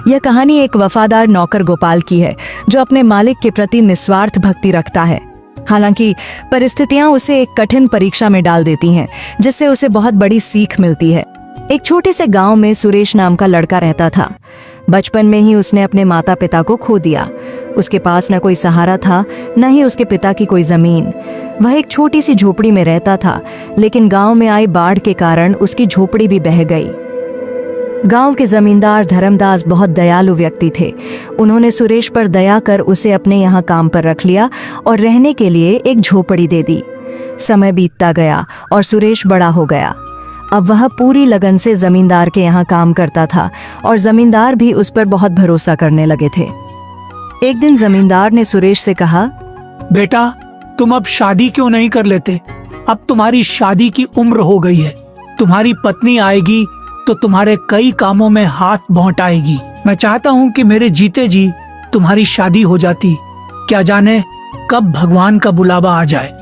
यह कहानी एक वफादार नौकर गोपाल की है जो अपने मालिक के प्रति निस्वार्थ भक्ति रखता है। हालांकि परिस्थितियां उसे एक कठिन परीक्षा में डाल देती हैं, जिससे उसे बहुत बड़ी सीख मिलती है। एक छोटे से गांव में सुरेश नाम का लड़का रहता था। बचपन में ही उसने अपने माता पिता को खो दिया। उसके पास न कोई सहारा था, न ही उसके पिता की कोई जमीन। वह एक छोटी सी झोपड़ी में रहता था, लेकिन गांव में आई बाढ़ के कारण उसकी झोपड़ी भी बह गई। गांव के जमींदार धर्मदास बहुत दयालु व्यक्ति थे। उन्होंने सुरेश पर दया कर उसे अपने यहाँ काम पर रख लिया और रहने के लिए एक झोपड़ी दे दी। समय बीतता गया और सुरेश बड़ा हो गया। अब वह पूरी लगन से जमींदार के यहाँ काम करता था और जमींदार भी उस पर बहुत भरोसा करने लगे थे। एक दिन जमींदार ने सुरेश से कहा, बेटा, तुम अब शादी क्यों नहीं कर लेते? अब तुम्हारी शादी की उम्र हो गई है। तुम्हारी पत्नी आएगी तो तुम्हारे कई कामों में हाथ बौंटाएगी। मैं चाहता हूँ कि मेरे जीते जी तुम्हारी शादी हो जाती। क्या जाने कब भगवान का बुलावा आ जाए।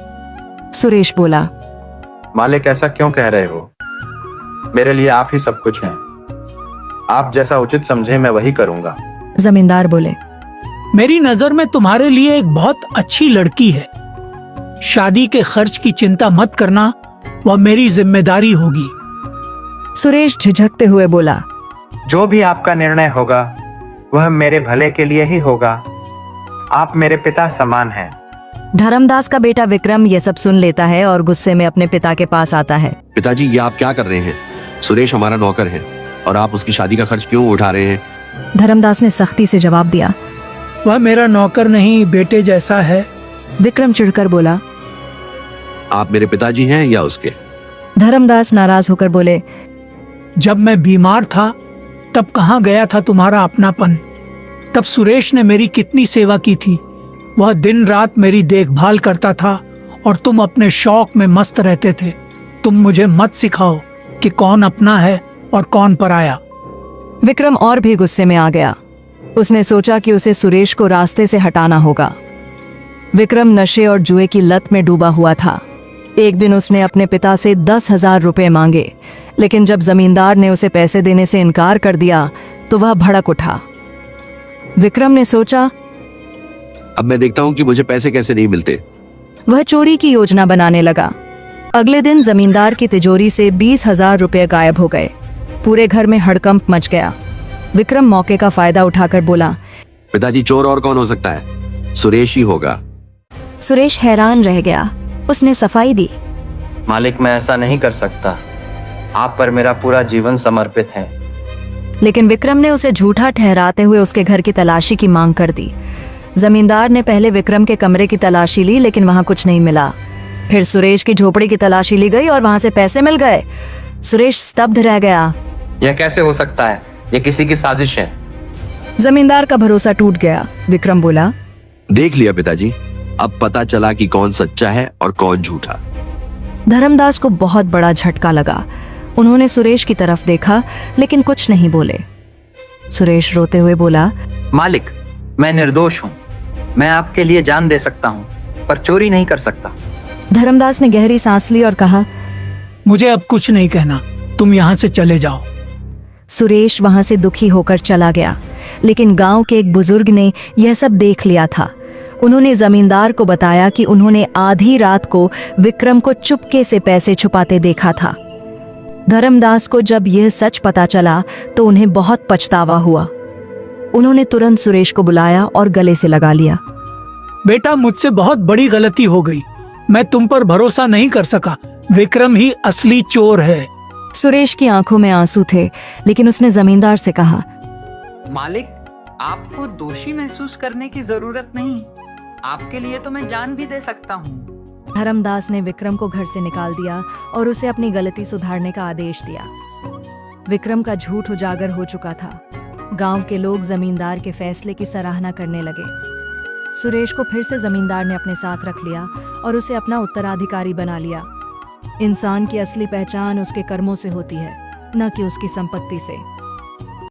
सुरेश बोला, मालिक, ऐसा क्यों कह रहे हो? मेरे लिए आप ही सब कुछ हैं। आप जैसा उचित समझे मैं वही करूंगा। जमींदार बोले, मेरी नजर में तुम्हारे लिए एक बहुत अच्छी लड़की है। शादी के खर्च की चिंता मत करना, वह मेरी जिम्मेदारी होगी। सुरेश झिझकते हुए बोला, जो भी आपका निर्णय होगा वह मेरे भले के लिए ही होगा। आप मेरे पिता समान हैं। धर्मदास का बेटा विक्रम यह सब सुन लेता है और गुस्से में अपने पिता के पास आता है। पिताजी, ये आप क्या कर रहे हैं? सुरेश हमारा नौकर है और आप उसकी शादी का खर्च क्यों उठा रहे हैं? धर्मदास ने सख्ती से जवाब दिया, वह मेरा नौकर नहीं, बेटे जैसा है। विक्रम चिढ़कर बोला, आप मेरे पिताजी हैं या उसके? धर्मदास नाराज होकर बोले, जब मैं बीमार था तब कहाँ गया था तुम्हारा अपनापन? तब सुरेश ने मेरी कितनी सेवा की थी। वह दिन रात मेरी देखभाल करता था और तुम अपने शौक में मस्त रहते थे। तुम मुझे मत सिखाओ कि कौन अपना है और कौन पराया। विक्रम और भी गुस्से में आ गया। उसने सोचा कि उसे सुरेश को रास्ते से हटाना होगा। विक्रम नशे और जुए की लत में डूबा हुआ था। एक दिन उसने अपने पिता से 10,000 रुपए मांगे, लेकिन जब जमींदार ने उसे पैसे देने से इनकार कर दिया तो वह भड़क उठा। विक्रम ने सोचा, अब मैं देखता हूँ कि मुझे पैसे कैसे नहीं मिलते। वह चोरी की योजना बनाने लगा। अगले दिन जमींदार की तिजोरी से 20,000 रुपए गायब हो गए। पूरे घर में हड़कंप मच गया। विक्रम मौके का फायदा उठाकर बोला, पिताजी, चोर और कौन हो सकता है? सुरेश ही होगा। सुरेश हैरान रह गया। उसने सफाई दी, मालिक, मैं ऐसा नहीं कर सकता। आप पर मेरा पूरा जीवन समर्पित है। लेकिन विक्रम ने उसे झूठा ठहराते हुए उसके घर की तलाशी की मांग कर दी। जमींदार ने पहले विक्रम के कमरे की तलाशी ली, लेकिन वहां कुछ नहीं मिला। फिर सुरेश की झोपड़ी की तलाशी ली गई और वहां से पैसे मिल गए। सुरेश स्तब्ध रह गया। यह कैसे हो सकता है? यह किसी की साजिश है। जमींदार का भरोसा टूट गया। विक्रम बोला, देख लिया पिताजी, अब पता चला कि कौन सच्चा है और कौन झूठा। धर्मदास को बहुत बड़ा झटका लगा। उन्होंने सुरेश की तरफ देखा, लेकिन कुछ नहीं बोले। सुरेश रोते हुए बोला, मालिक, मैं निर्दोष हूँ। मैं आपके लिए जान दे सकता हूँ, पर चोरी नहीं कर सकता। धर्मदास ने गहरी सांस ली और कहा, मुझे अब कुछ नहीं कहना, तुम यहाँ से चले जाओ। सुरेश वहां से दुखी होकर चला गया। लेकिन गांव के एक बुजुर्ग ने यह सब देख लिया था। उन्होंने जमींदार को बताया कि उन्होंने आधी रात को विक्रम को चुपके से पैसे छुपाते देखा था। धर्मदास को जब यह सच पता चला तो उन्हें बहुत पछतावा हुआ। उन्होंने तुरंत सुरेश को बुलाया और गले से लगा लिया। बेटा, मुझसे बहुत बड़ी गलती हो गई। मैं तुम पर भरोसा नहीं कर सका। विक्रम ही असली चोर है। सुरेश की आंखों में आंसू थे, लेकिन उसने जमींदार से कहा, मालिक, आपको दोषी महसूस करने की जरूरत नहीं। आपके लिए तो मैं जान भी दे सकता हूँ। धर्मदास ने विक्रम को घर से निकाल दिया और उसे अपनी गलती सुधारने का आदेश दिया। विक्रम का झूठ उजागर हो चुका था। गांव के लोग जमींदार के फैसले की सराहना करने लगे। सुरेश को फिर से जमींदार ने अपने साथ रख लिया और उसे अपना उत्तराधिकारी बना लिया। इंसान की असली पहचान उसके कर्मों से होती है, न कि उसकी संपत्ति से।